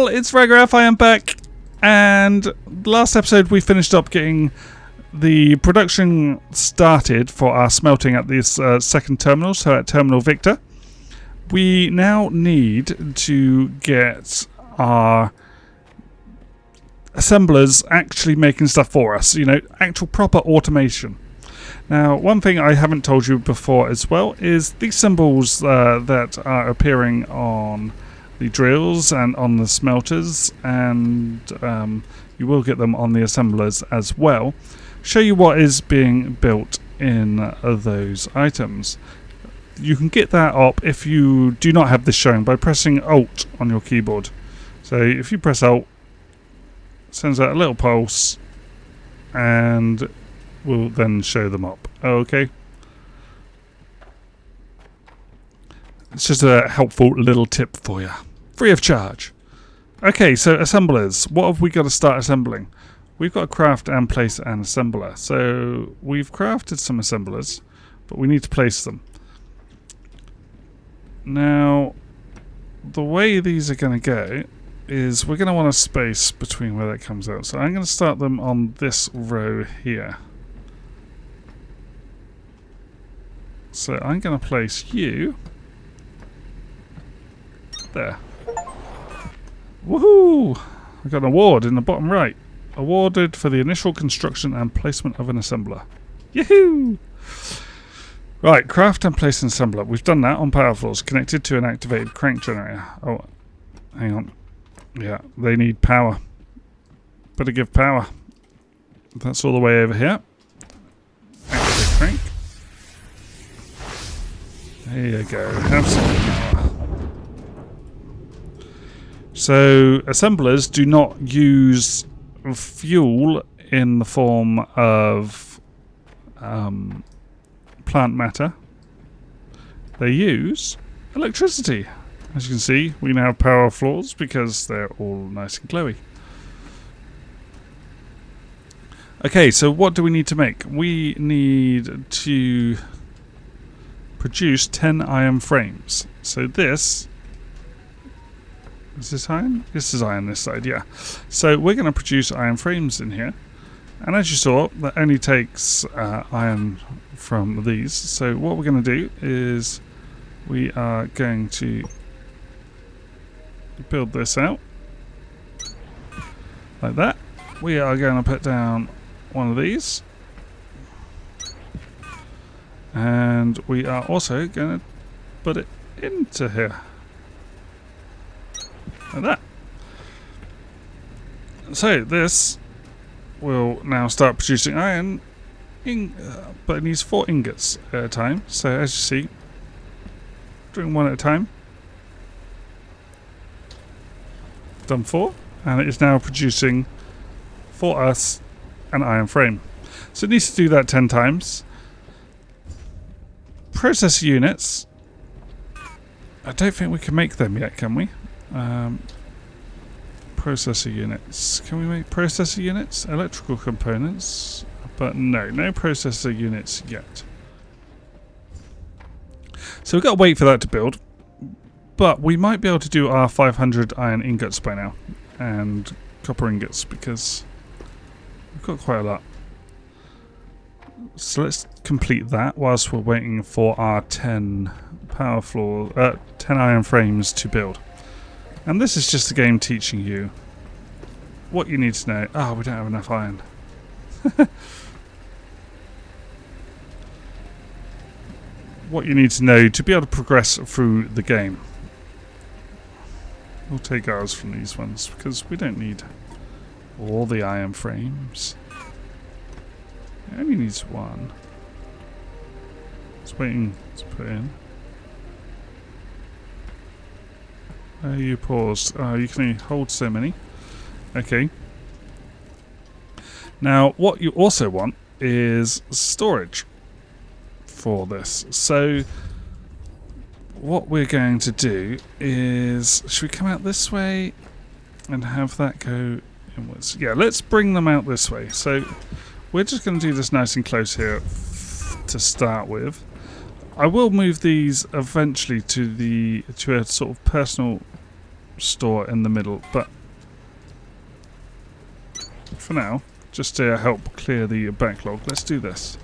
Well, it's Ragarath, I am back, and last episode we finished up getting the production started for our smelting at this second terminal, so at Terminal Victor. We now need to get our assemblers actually making stuff for us, you know, actual proper automation. Now, one thing I haven't told you before as well is these symbols that are appearing on the drills and on the smelters, and you will get them on the assemblers as well, show you what is being built in those items. You can get that up if you do not have this showing by pressing Alt on your keyboard. So if you press Alt, it sends out a little pulse and will then show them up. Okay. It's just a helpful little tip for you. Free of charge. Okay, so assemblers. What have we got to start assembling? We've got to craft and place an assembler. So we've crafted some assemblers, but we need to place them. Now, the way these are going to go is we're going to want a space between where that comes out. So I'm going to start them on this row here. So I'm going to place you there. Woohoo! I got an award in the bottom right. Awarded for the initial construction and placement of an assembler. Yahoo! Right, craft and place an assembler. We've done that on power floors connected to an activated crank generator. Oh, hang on. Yeah, they need power. Better give power. That's all the way over here. Activate crank. There you go. Have some power. So, assemblers do not use fuel in the form of plant matter. They use electricity. As you can see, we now have power floors because they're all nice and glowy. Okay, so what do we need to make? We need to produce 10 iron frames. So this... Is this iron? This is iron this side, yeah. So we're going to produce iron frames in here. And as you saw, that only takes iron from these. So what we're going to do is we are going to build this out. Like that. We are going to put down one of these. And we are also going to put it into here. Like that. So this will now start producing iron, but it needs 4 ingots at a time. So as you see, doing one at a time. Done 4, and it is now producing for us an iron frame. So it needs to do that 10 times. Processor units. I don't think we can make them yet, can we? Processor units. Can we make processor units? Electrical components. But no processor units yet. So we've got to wait for that to build. But we might be able to do our 500 iron ingots by now. And copper ingots, because we've got quite a lot. So let's complete that whilst we're waiting for our 10 power floor, 10 iron frames to build. And this is just a game teaching you what you need to know. Oh, we don't have enough iron. What you need to know to be able to progress through the game. We'll take ours from these ones because we don't need all the iron frames. It only needs one. It's waiting to put in. You paused. You can only hold so many. Okay. Now, what you also want is storage for this. So, what we're going to do is... Should we come out this way and have that go inwards? Yeah, let's bring them out this way. So, we're just going to do this nice and close here to start with. I will move these eventually to a sort of personal store in the middle, but for now, just to help clear the backlog, let's do this.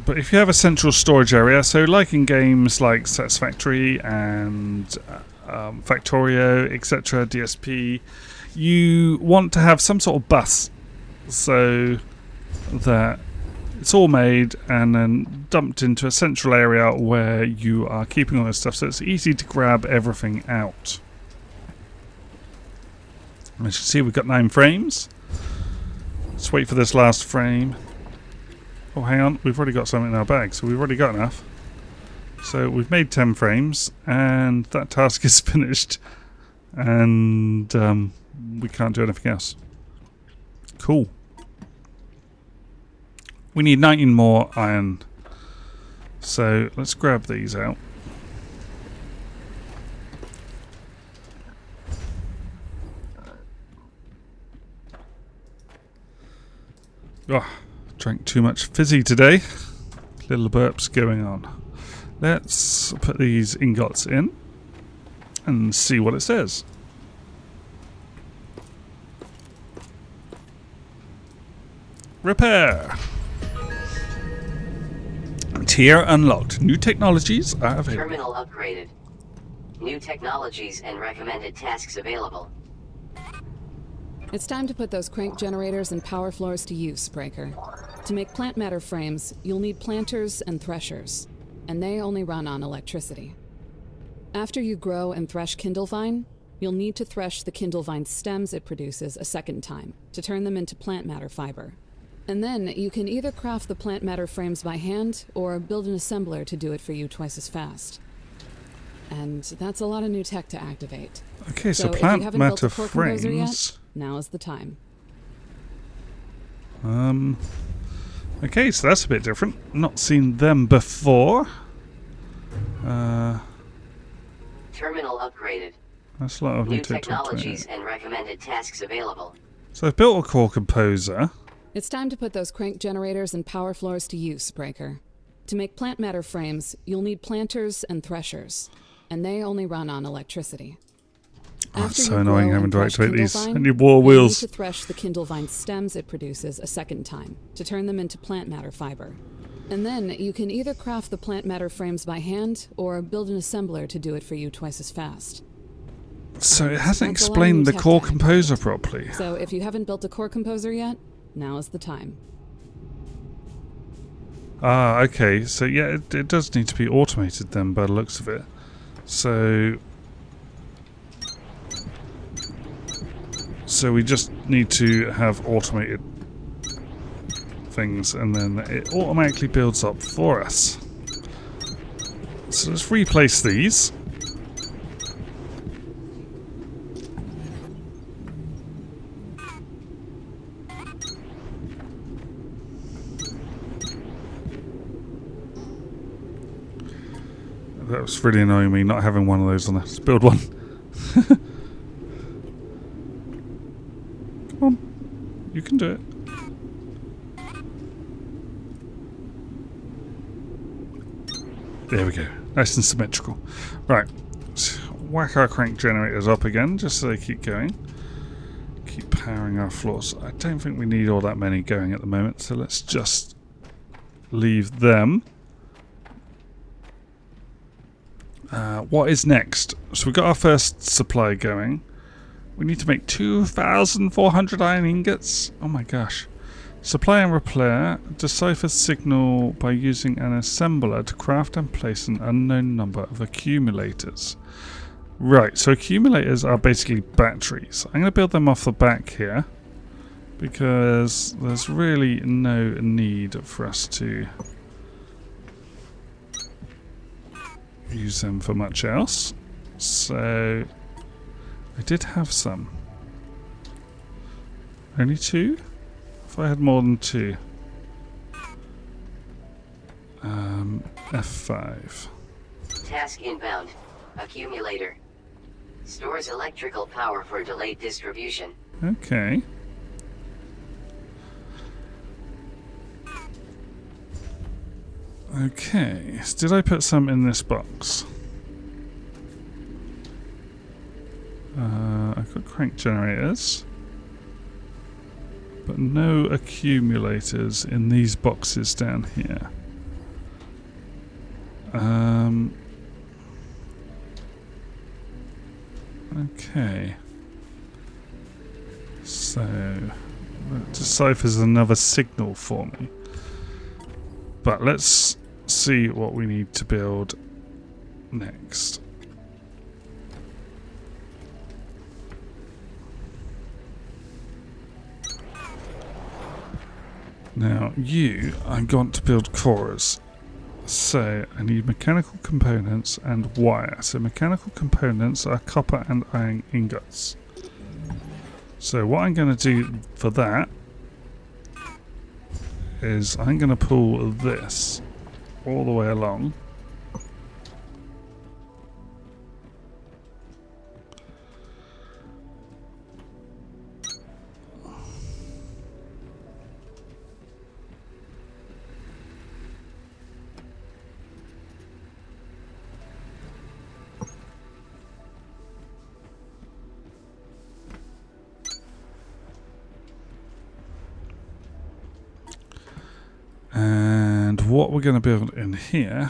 But if you have a central storage area, so like in games like Satisfactory and Factorio, etc., DSP, you want to have some sort of bus so that it's all made and then dumped into a central area where you are keeping all this stuff, so it's easy to grab everything out. As you can see, we've got 9 frames. Let's wait for this last frame. Oh, hang on, we've already got something in our bag, so we've already got enough. So we've made 10 frames, and that task is finished, and we can't do anything else. Cool. We need 19 more iron, so let's grab these out. Oh, drank too much fizzy today. Little burps going on. Let's put these ingots in and see what it says. Repair. Tier unlocked. New technologies are available. Terminal upgraded. New technologies and recommended tasks available. It's time to put those crank generators and power floors to use, Breaker. To make plant matter frames, you'll need planters and threshers, and they only run on electricity. After you grow and thresh Kindlevine, you'll need to thresh the Kindlevine stems it produces a second time to turn them into plant matter fiber. And then you can either craft the plant matter frames by hand or build an assembler to do it for you twice as fast. And that's a lot of new tech to activate. Okay, so if you plant haven't matter built a core composer frames. yet, now is the time. Okay, so that's a bit different. Not seen them before. Terminal upgraded. That's a lot of New new technologies and recommended tasks available. So I've built a core composer. It's time to put those crank generators and power floors to use, Breaker. To make plant matter frames, you'll need planters and threshers, and they only run on electricity. Oh, After it's so you annoying grow having and to thresh activate these. Kindlevine, I need war you'll wheels. need to thresh the Kindlevine stems it produces a second time to turn them into plant matter fiber. And then you can either craft the plant matter frames by hand or build an assembler to do it for you twice as fast. So it hasn't That's a lot of explained new the tech core to composer activate. properly. So if you haven't built a core composer yet, now is the time. Ah, okay. So yeah, it does need to be automated then by the looks of it. So we just need to have automated things and then it automatically builds up for us. So let's replace these. That was really annoying me not having one of those on there. Let's build one. Come on. You can do it. There we go. Nice and symmetrical. Right. Let's whack our crank generators up again just so they keep going. Keep powering our floors. I don't think we need all that many going at the moment, so let's just leave them. What is next? So we've got our first supply going. We need to make 2,400 iron ingots. Oh my gosh. Supply and repair. Decipher signal by using an assembler to craft and place an unknown number of accumulators. Right, so accumulators are basically batteries. I'm going to build them off the back here because there's really no need for us to use them for much else. So I did have some. Only 2? If I had more than 2. F5. Task inbound. Accumulator. Stores electrical power for delayed distribution. Okay. Okay, so did I put some in this box? I've got crank generators, but no accumulators in these boxes down here. Okay. So that deciphers another signal for me. But let's see what we need to build next. Now you are going to build cores. So I need mechanical components and wire. So mechanical components are copper and iron ingots. So what I'm going to do for that is I'm going to pull this all the way along. And what we're going to build in here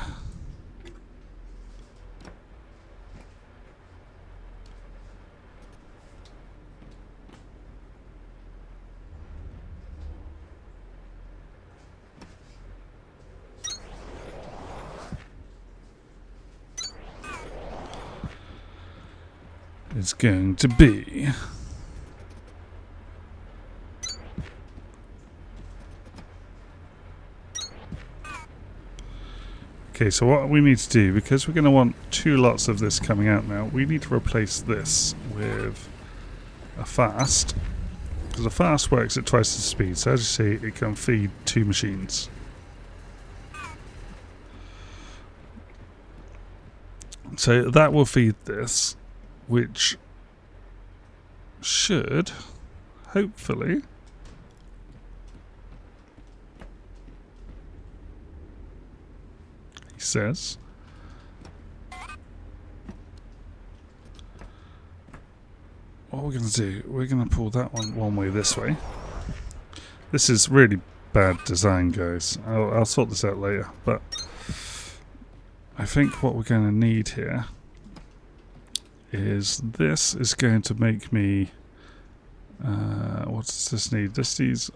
is going to be okay, so what we need to do, because we're going to want 2 lots of this coming out now, we need to replace this with a fast, because a fast works at twice the speed, so as you see it can feed 2 machines. So that will feed this, which should hopefully says what we're going to do, we're going to pull that one way this way. This is really bad design, guys. I'll sort this out later, but I think what we're going to need here is this is going to make me what does this need? This needs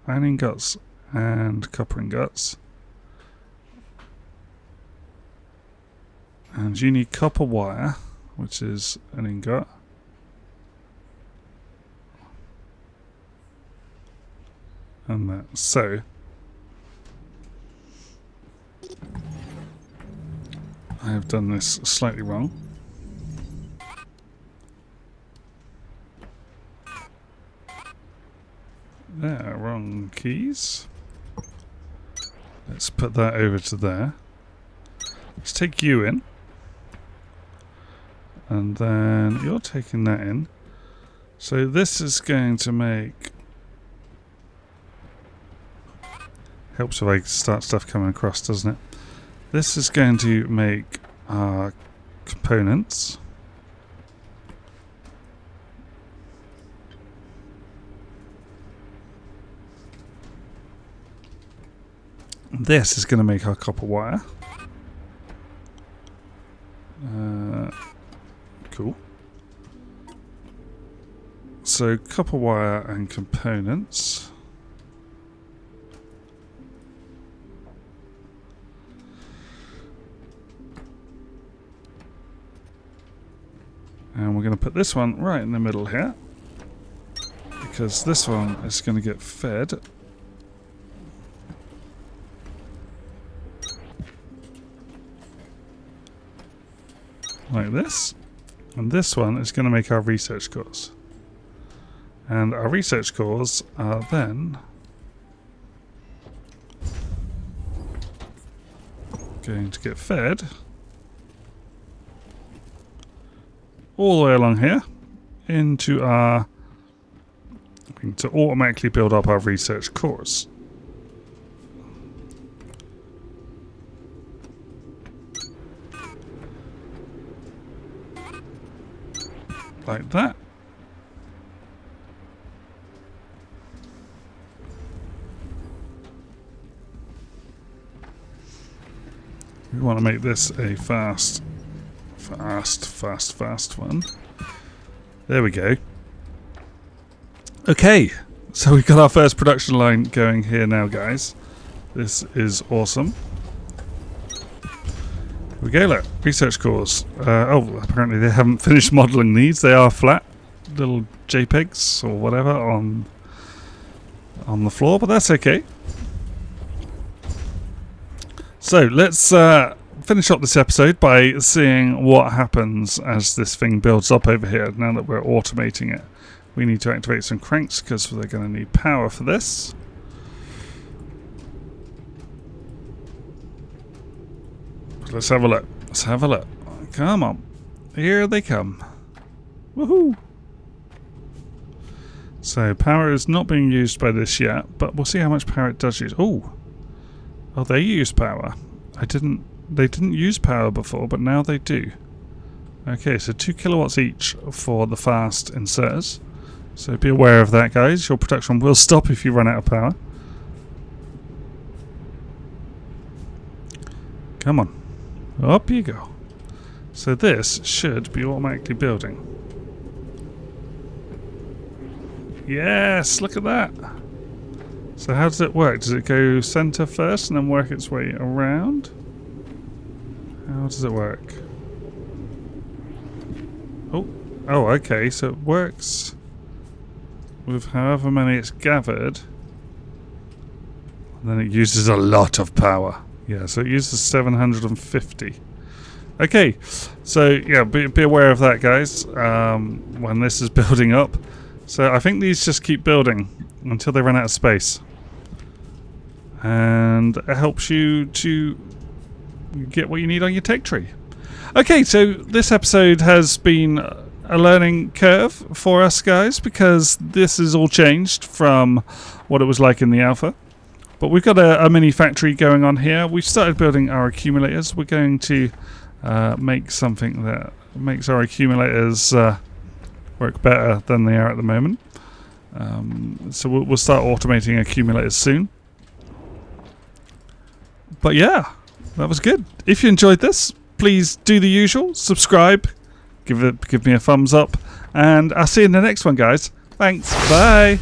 iron ingots and copper ingots. And you need copper wire, which is an ingot. And that. So I have done this slightly wrong. There, wrong keys. Let's put that over to there. Let's take you in. And then you're taking that in. So this is going to make... helps if I start stuff coming across, doesn't it? This is going to make our components. This is going to make our copper wire. Cool. So copper wire and components. And we're going to put this one right in the middle here, because this one is going to get fed like this. And this one is going to make our research cores. And our research cores are then going to get fed all the way along here into our... to automatically build up our research cores. like that. We want to make this a fast one. There we go. Okay, so we've got our first production line going here now, guys. This is awesome. Here we go, look. Research cores. Oh, apparently they haven't finished modelling these. They are flat little JPEGs or whatever on the floor, but that's okay. So let's finish up this episode by seeing what happens as this thing builds up over here. Now that we're automating it, we need to activate some cranks because they're going to need power for this. Let's have a look. Let's have a look. Come on. Here they come. Woohoo! So power is not being used by this yet, but we'll see how much power it does use. Oh, they use power. They didn't use power before, but now they do. Okay, so 2 kilowatts each for the fast inserters. So be aware of that, guys. Your production will stop if you run out of power. Come on. Up you go. So this should be automatically building. Yes, look at that. So how does it work? Does it go center first and then work its way around? How does it work? Oh, okay. So it works with however many it's gathered. And then it uses a lot of power. Yeah, so it uses 750. Okay, so yeah, be aware of that, guys, when this is building up. So I think these just keep building until they run out of space. And it helps you to get what you need on your tech tree. Okay, so this episode has been a learning curve for us, guys, because this is all changed from what it was like in the alpha. But we've got a mini factory going on here. We've started building our accumulators. We're going to make something that makes our accumulators work better than they are at the moment. So we'll start automating accumulators soon. But yeah, that was good. If you enjoyed this, please do the usual. Subscribe, give me a thumbs up, and I'll see you in the next one, guys. Thanks. Bye.